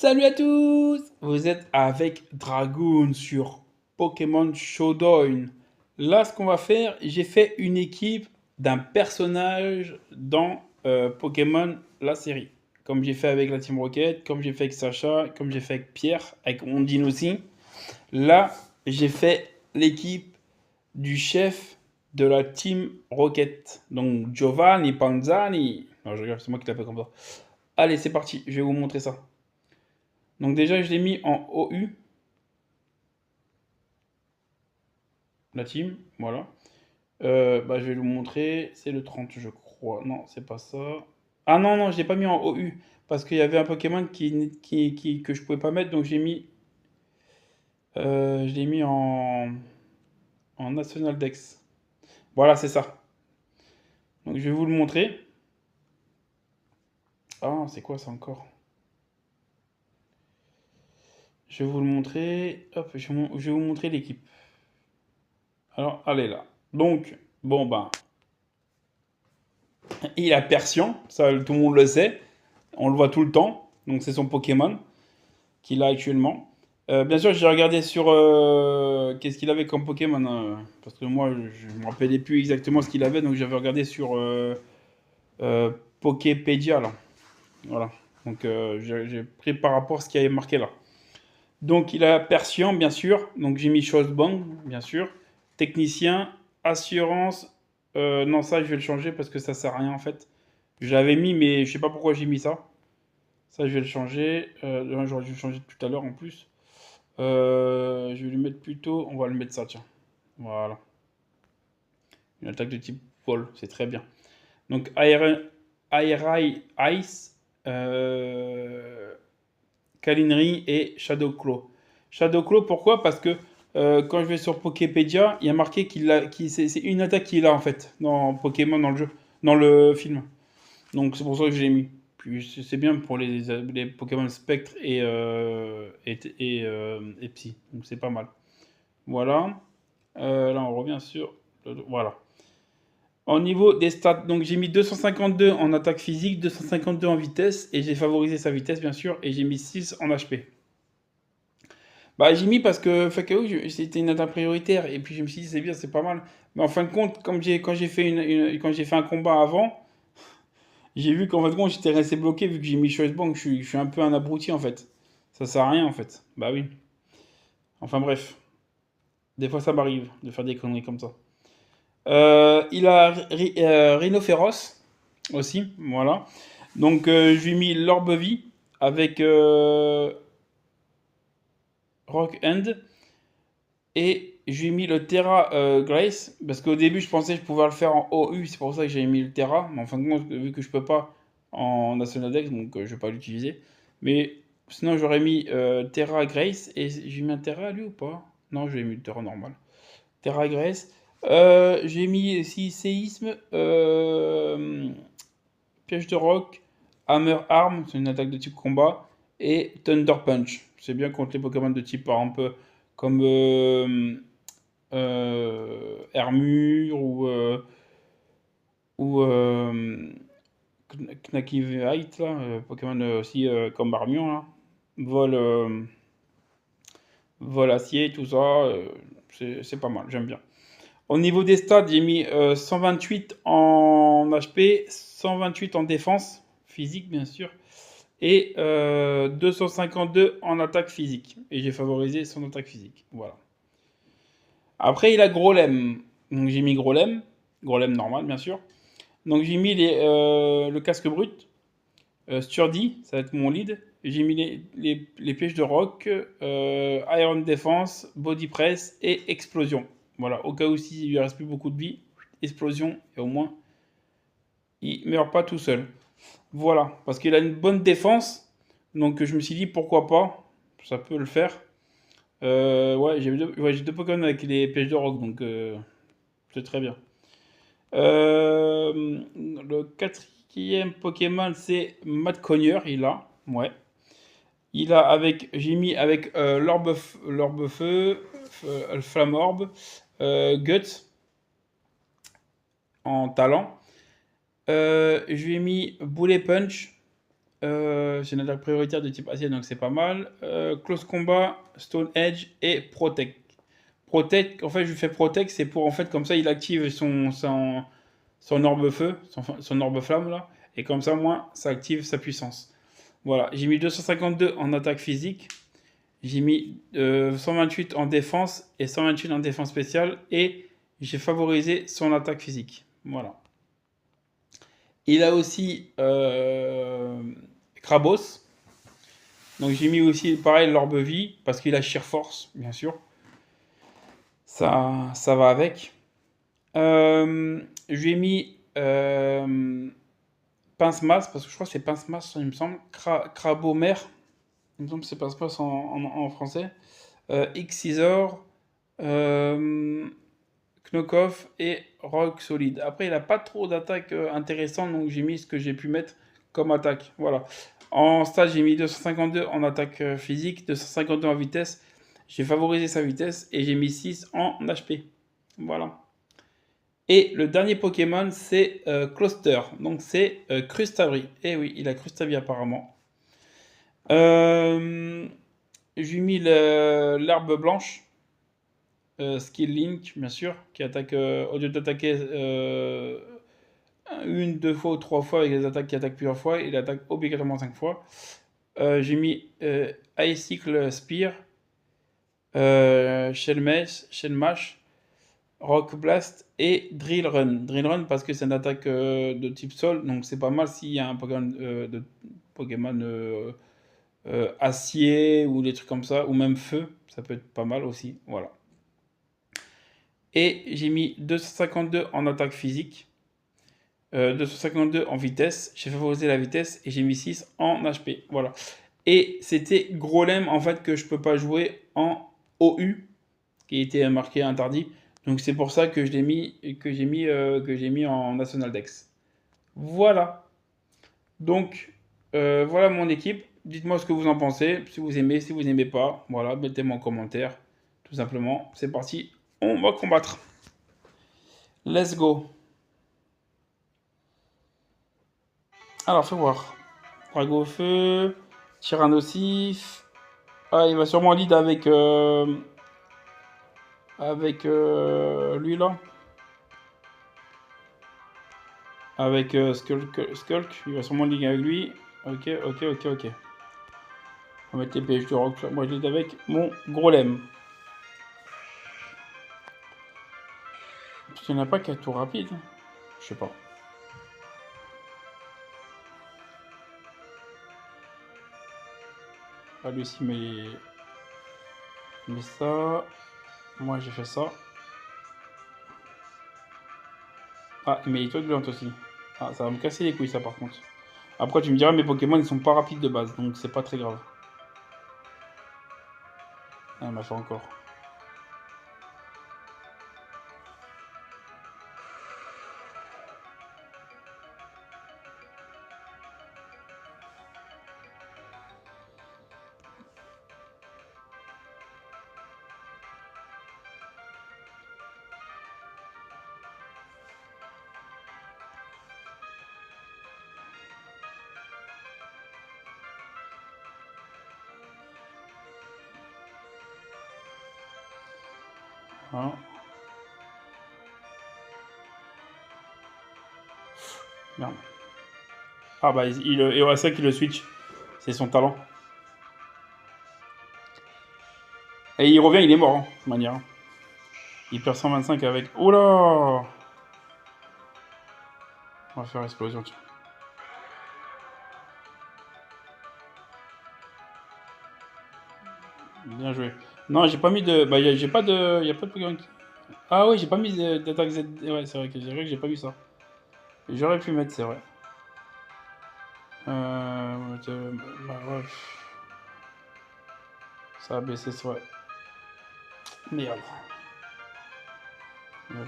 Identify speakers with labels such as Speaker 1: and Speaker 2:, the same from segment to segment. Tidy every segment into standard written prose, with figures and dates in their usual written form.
Speaker 1: Salut à tous! Vous êtes avec Dragoon sur Pokémon Showdown. Là, ce qu'on va faire, j'ai fait une équipe d'un personnage dans Pokémon la série. Comme j'ai fait avec la Team Rocket, comme j'ai fait avec Sacha, comme j'ai fait avec Pierre, avec Ondine aussi. Là, j'ai fait l'équipe du chef de la Team Rocket. Donc Giovanni Panzani. Non, je regarde, c'est moi qui l'appelle comme ça. Allez, c'est parti, je vais vous montrer ça. Donc déjà, je l'ai mis en OU, la team, voilà. Je vais vous montrer, c'est le 30, je crois. Non, c'est pas ça. Ah non, non, je l'ai pas mis en OU, parce qu'il y avait un Pokémon que je pouvais pas mettre, donc je l'ai mis en National Dex. Voilà, c'est ça. Donc je vais vous le montrer. Ah, c'est quoi ça encore? Je vais vous le montrer. Hop, je vais vous montrer l'équipe. Alors, allez là. Donc, bon, ben, il a Persian, ça tout le monde le sait. On le voit tout le temps. Donc c'est son Pokémon qu'il a actuellement. Bien sûr, j'ai regardé sur qu'est-ce qu'il avait comme Pokémon, parce que moi je ne me rappelais plus exactement ce qu'il avait, donc j'avais regardé sur Poképédia là. Voilà. Donc j'ai pris par rapport à ce qui avait marqué là. Donc il a Persian, bien sûr. Donc j'ai mis Bang, bien sûr. Technicien, assurance. Non, ça je vais le changer parce que ça sert à rien en fait. Je l'avais mis, mais je sais pas pourquoi j'ai mis ça. Ça, je vais le changer. J'aurais dû le changer tout à l'heure en plus. Je vais lui mettre plutôt. On va le mettre ça, tiens. Voilà. Une attaque de type vol, c'est très bien. Donc, Ice, Kalinri et Shadowclaw. Shadowclaw, pourquoi? Parce que quand je vais sur Poképédia, il y a marqué c'est une attaque qu'il a en fait dans Pokémon dans le jeu, dans le film. Donc c'est pour ça que je l'ai mis. Puis c'est bien pour les Pokémon Spectre et Psy. Donc c'est pas mal. Voilà. Là on revient sur... Voilà. Au niveau des stats, donc j'ai mis 252 en attaque physique, 252 en vitesse, et j'ai favorisé sa vitesse bien sûr, et j'ai mis 6 en HP. Bah j'ai mis parce que Fakao c'était une attaque prioritaire, et puis je me suis dit c'est bien, c'est pas mal. Mais en fin de compte, quand j'ai fait quand j'ai fait un combat avant, j'ai vu qu'en fait, bon, j'étais resté bloqué vu que j'ai mis Choice Bank. Je suis un peu un abruti en fait. Ça sert à rien en fait. Bah oui. Enfin bref. Des fois, ça m'arrive de faire des conneries comme ça. Il a Rhinophéros aussi. Voilà. Donc, je lui ai mis l'Orbevie avec Rock End. Et je lui ai mis le Terra Grace. Parce qu'au début, je pensais que je pouvais le faire en OU. C'est pour ça que j'ai mis le Terra. Mais en fin de compte, vu que je peux pas en National Dex, donc je vais pas l'utiliser. Mais sinon, j'aurais mis Terra Grace. Et j'ai mis un Terra lui ou pas? Non, j'ai mis le Terra normal. Terra Grace. J'ai mis aussi Séisme, Piège de Roc, Hammer Arm, c'est une attaque de type combat, et Thunder Punch. C'est bien contre les Pokémon de type, par exemple, comme Hermure ou Knakivite, là, Pokémon aussi comme Armion, là. Vol, vol acier, tout ça, c'est pas mal, j'aime bien. Au niveau des stats, j'ai mis 128 en HP, 128 en défense, physique bien sûr, et 252 en attaque physique. Et j'ai favorisé son attaque physique. Voilà. Après, il a Grolem. Donc j'ai mis Grolem. Grolem normal, bien sûr. Donc j'ai mis le casque brut. Sturdy, ça va être mon lead. J'ai mis les pièges de roc, Iron Defense, Body Press et Explosion. Voilà, au cas où s'il lui reste plus beaucoup de vie, explosion, et au moins, il meurt pas tout seul. Voilà, parce qu'il a une bonne défense, donc je me suis dit pourquoi pas, ça peut le faire. Ouais, j'ai deux Pokémon avec les pièges de roc, donc c'est très bien. Le quatrième Pokémon, c'est Matt Connier, il a, ouais. Il a avec, j'ai mis avec l'orbe feu, flamme orbe, Guts en talent. Je lui ai mis Boulet Punch, J'ai une attaque prioritaire de type acier, donc c'est pas mal. Close combat, Stone Edge et Protect. Protect, en fait, je lui fais Protect, c'est pour, en fait, comme ça, il active son orbe feu, son orbe flamme, là. Et comme ça, moi, ça active sa puissance. Voilà, j'ai mis 252 en attaque physique. J'ai mis 128 en défense et 128 en défense spéciale. Et j'ai favorisé son attaque physique. Voilà. Il a aussi Krabos. Donc j'ai mis aussi, pareil, l'orbe vie, parce qu'il a Sheer Force, bien sûr. Ça va avec. Je lui ai mis Pince-Masse, parce que je crois que c'est Pince-Masse, il me semble. Crabomer, il me semble que c'est Pince-Masse en français. X-Scissor, Knockoff et Rock Solid. Après, il n'a pas trop d'attaques intéressantes, donc j'ai mis ce que j'ai pu mettre comme attaque. Voilà. En stage, j'ai mis 252 en attaque physique, 252 en vitesse. J'ai favorisé sa vitesse et j'ai mis 6 en HP. Voilà. Et le dernier Pokémon, c'est Cluster. Donc c'est Crustabri. Et oui, il a Crustabri apparemment. J'ai mis l'herbe blanche. Skill Link, bien sûr, qui attaque, au lieu d'attaquer une, deux fois ou trois fois avec les attaques qui attaquent plusieurs fois, il attaque obligatoirement 5 fois. J'ai mis Icicle Spear, Shell Mash, Rock Blast et Drill Run. Drill Run parce que c'est une attaque de type sol, donc c'est pas mal s'il y a un Pokémon acier ou des trucs comme ça, ou même feu, ça peut être pas mal aussi. Voilà. Et j'ai mis 252 en attaque physique, 252 en vitesse. J'ai favorisé la vitesse et j'ai mis 6 en HP. Voilà. Et c'était Grolem en fait que je peux pas jouer en OU, qui était marqué interdit. Donc c'est pour ça que je l'ai mis que j'ai mis en National Dex. Voilà. Donc voilà mon équipe. Dites-moi ce que vous en pensez, si vous aimez, si vous n'aimez pas. Voilà, mettez-moi en commentaire. Tout simplement. C'est parti. On va combattre. Let's go. Alors, fais voir. Drago au feu. Tyrannosif. Ah, il va sûrement lead avec lui là. Avec Skulk. Il va sûrement lead avec lui. Ok, ok, ok, ok. On va mettre les PH de rock. Moi, je lead avec mon gros lemme. Parce qu'il n'y en a pas qui a tout rapide. Je sais pas. Ah, lui aussi, mais ça. Moi, j'ai fait ça. Ah, mais il est aussi. Ah, ça va me casser les couilles, ça, par contre. Après, tu me diras, mes Pokémon, ils sont pas rapides de base, donc c'est pas très grave. Ah, il m'a fait encore. Voilà. Merde. Ah bah, et ouais, c'est ça qu'il le switch. C'est son talent. Et il revient, il est mort, hein, de toute manière. Il perd 125 avec... Oh là! On va faire explosion, tiens. Bien joué. Non, j'ai pas mis de... Bah, j'ai pas de... Y a pas de Pokémon Ah oui, j'ai pas mis d'attaque Z. Ouais, c'est vrai que j'ai pas vu ça. J'aurais pu mettre, c'est vrai. Bah, ouais. Ça a baissé, c'est vrai. Merde.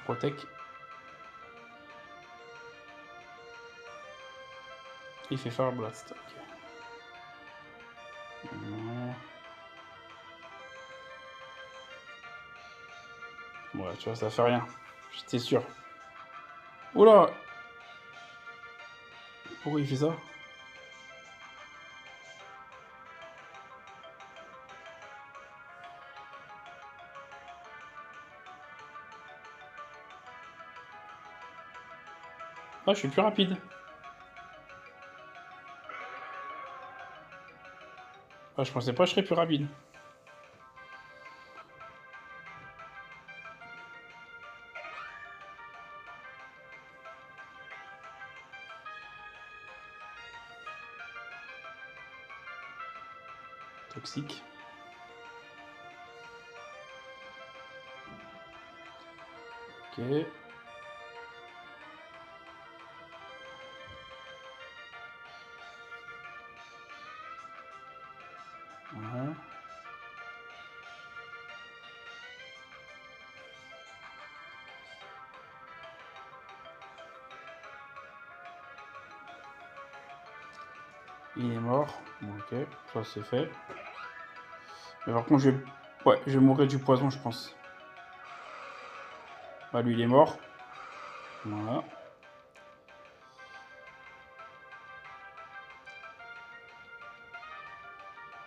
Speaker 1: Protect. Il fait Fire Blast. Ok. Non. Ouais, tu vois, ça fait rien. J'étais sûr. Oula! Pourquoi il fait ça? Ah, je suis plus rapide. Ah, je pensais pas que je serais plus rapide. Toxique. Ok. Voilà. Il est mort. Bon, ok, ça c'est fait. Mais par contre, ouais, je vais mourir du poison, je pense. Bah, lui, il est mort. Voilà.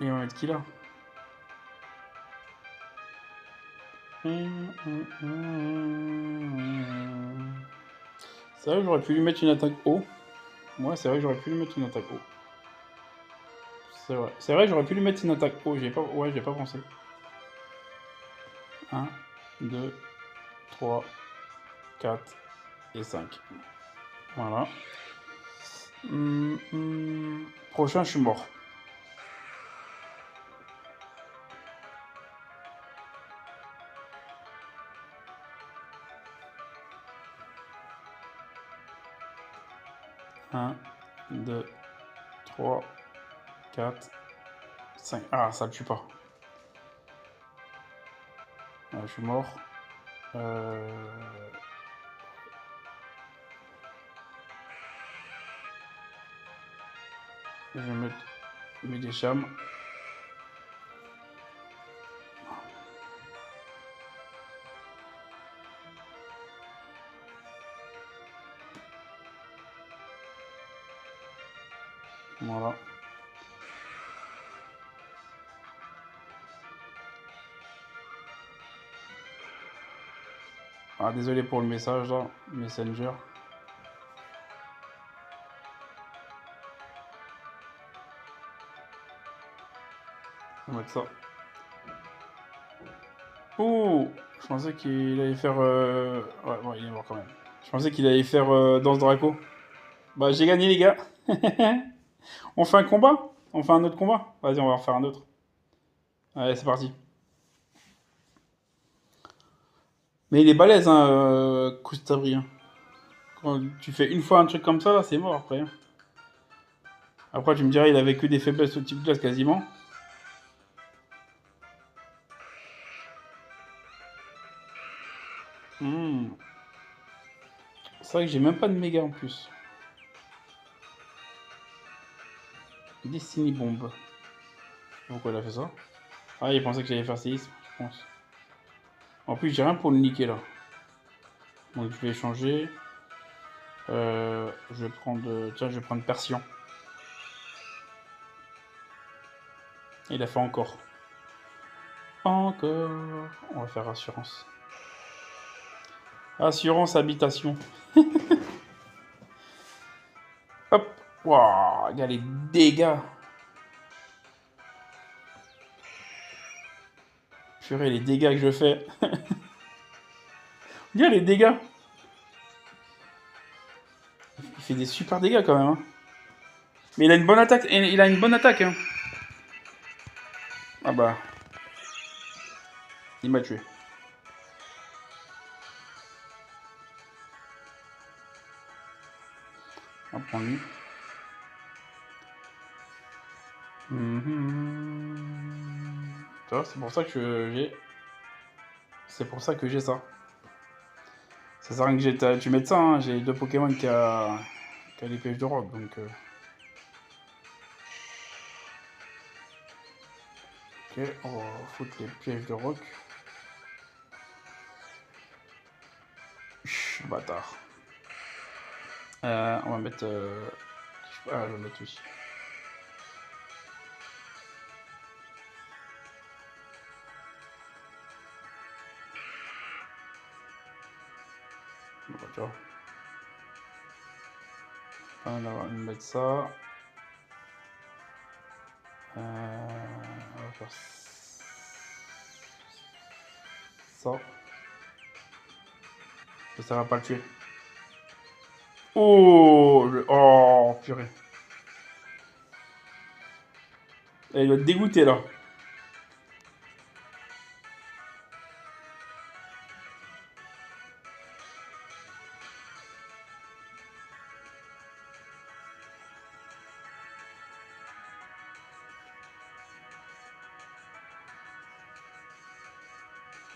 Speaker 1: Il va mettre qui là? C'est vrai que j'aurais pu lui mettre une attaque haut. Ouais, c'est vrai que j'aurais pu lui mettre une attaque haut. C'est vrai. C'est vrai que j'aurais pu lui mettre une attaque haut. J'ai pas... Ouais, j'ai pas pensé. 1, 2, 3, 4 et 5. Voilà. Prochain, je suis mort. Un, 2, 3, 4, 5. Ah, ça le tue pas. Ah, je suis mort. Euh... Je vais mettre des chams. Voilà. Ah, désolé pour le message là, Messenger. On va mettre ça. Ouh, je pensais qu'il allait faire. Ouais, bon, il est mort quand même. Je pensais qu'il allait faire Danse Draco. Bah, j'ai gagné, les gars. On fait un combat? On fait un autre combat? Vas-y, on va en faire un autre. Allez, c'est parti. Mais il est balèze, hein, Coustabri, hein. Quand tu fais une fois un truc comme ça, là, c'est mort après, hein. Après, tu me dirais, il avait que des faiblesses au type classe quasiment. Hmm. C'est vrai que j'ai même pas de méga en plus. Destiny Bomb. Pourquoi il a fait ça? Ah, il pensait que j'allais faire séisme, je pense. En plus, j'ai rien pour le niquer là. Donc, je vais changer. Je vais prendre. Tiens, je vais prendre Persian. Il a fait encore. Encore. On va faire assurance. Assurance habitation. Hop. Waouh, regarde les dégâts. Purée, les dégâts que je fais. Regarde les dégâts. Il fait des super dégâts quand même, hein. Mais il a une bonne attaque. Il a une bonne attaque, hein. Ah bah, il m'a tué. On va prendre lui. Tu vois, c'est pour ça que j'ai. C'est pour ça que j'ai ça. Ça sert à rien que tu mettes ça, hein. J'ai deux Pokémon qui a les pièges de rock, donc. Ok, on va foutre les pièges de rock. Chut, bâtard. On va mettre. Ah, je vais mettre lui. Bah, tu vois. Alors, on va mettre ça. On va faire ça. Ça va pas le tuer. Oh, oh, purée. Et il doit être dégoûté là.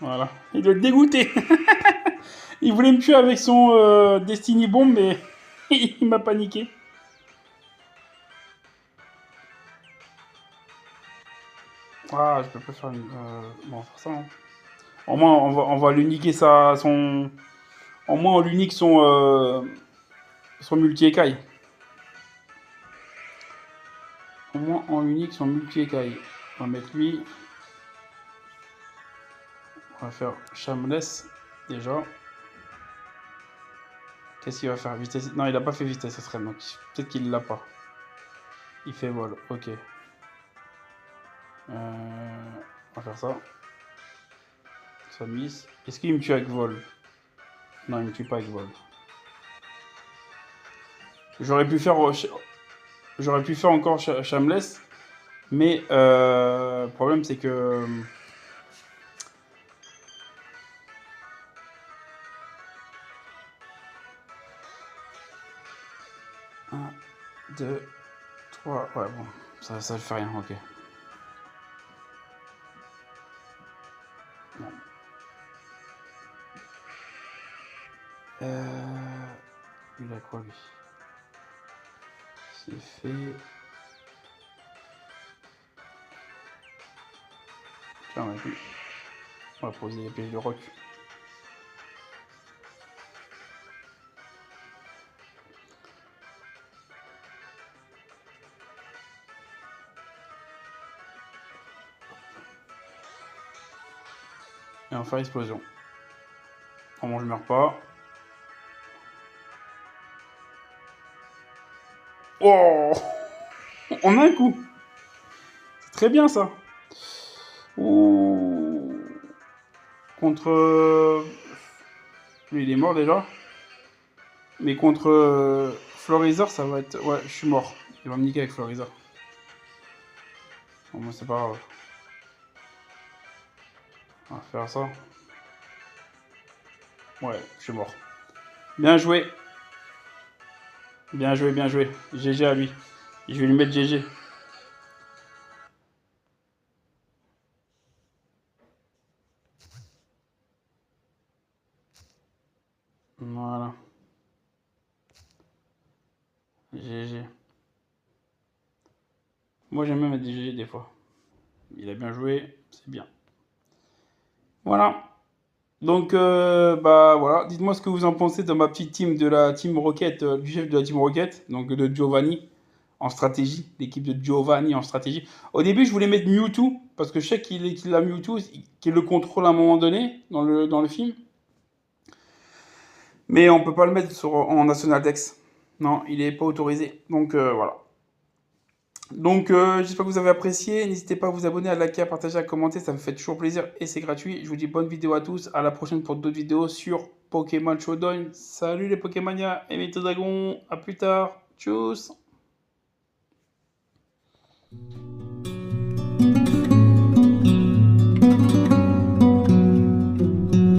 Speaker 1: Voilà. Il doit être dégoûté. Il voulait me tuer avec son Destiny Bomb, mais il m'a paniqué. Ah, je peux pas faire une. Bon, on va faire ça. Hein. Au moins, on va lui niquer son. Au moins, on lui nique son multi-écaille. Au moins, on lui nique son multi-écaille. On va mettre lui. On va faire Shameless, déjà. Qu'est-ce qu'il va faire? Vitesse. Non, il a pas fait vitesse extrême, donc peut-être qu'il l'a pas. Il fait vol, ok. On va faire ça. Ça mise. Est-ce qu'il me tue avec vol? Non, il me tue pas avec vol. J'aurais pu faire encore Shameless, mais le problème c'est que 1, 2, 3, ouais bon, ça ne fait rien, ok. Bon. Il a quoi lui? C'est fait. Tiens, on va poser les pièges de roc. Et on va faire explosion. Normalement je meurs pas. Oh, en un coup. C'est très bien ça. Ouh. Contre... Lui il est mort déjà. Mais contre Florizor ça va être... Ouais, je suis mort. Il va me niquer avec Florizor. Bon, moi c'est pas grave. On va faire ça. Ouais, je suis mort. Bien joué. Bien joué, bien joué. GG à lui. Je vais lui mettre GG. Voilà. GG. Moi j'aime même mettre des GG des fois. Il a bien joué, c'est bien. Voilà. Donc, bah voilà. Dites-moi ce que vous en pensez de ma petite team de la Team Rocket, du chef de la Team Rocket, donc de Giovanni en stratégie, l'équipe de Giovanni en stratégie. Au début, je voulais mettre Mewtwo, parce que je sais qu'il a Mewtwo, qu'il le contrôle à un moment donné dans le film. Mais on peut pas le mettre en National Dex. Non, il n'est pas autorisé. Donc voilà. Donc j'espère que vous avez apprécié. N'hésitez pas à vous abonner, à liker, à partager, à commenter. Ça me fait toujours plaisir et c'est gratuit. Je vous dis bonne vidéo à tous. À la prochaine pour d'autres vidéos sur Pokémon Showdown. Salut les Pokémania et mes dragons. À plus tard. Tchuss.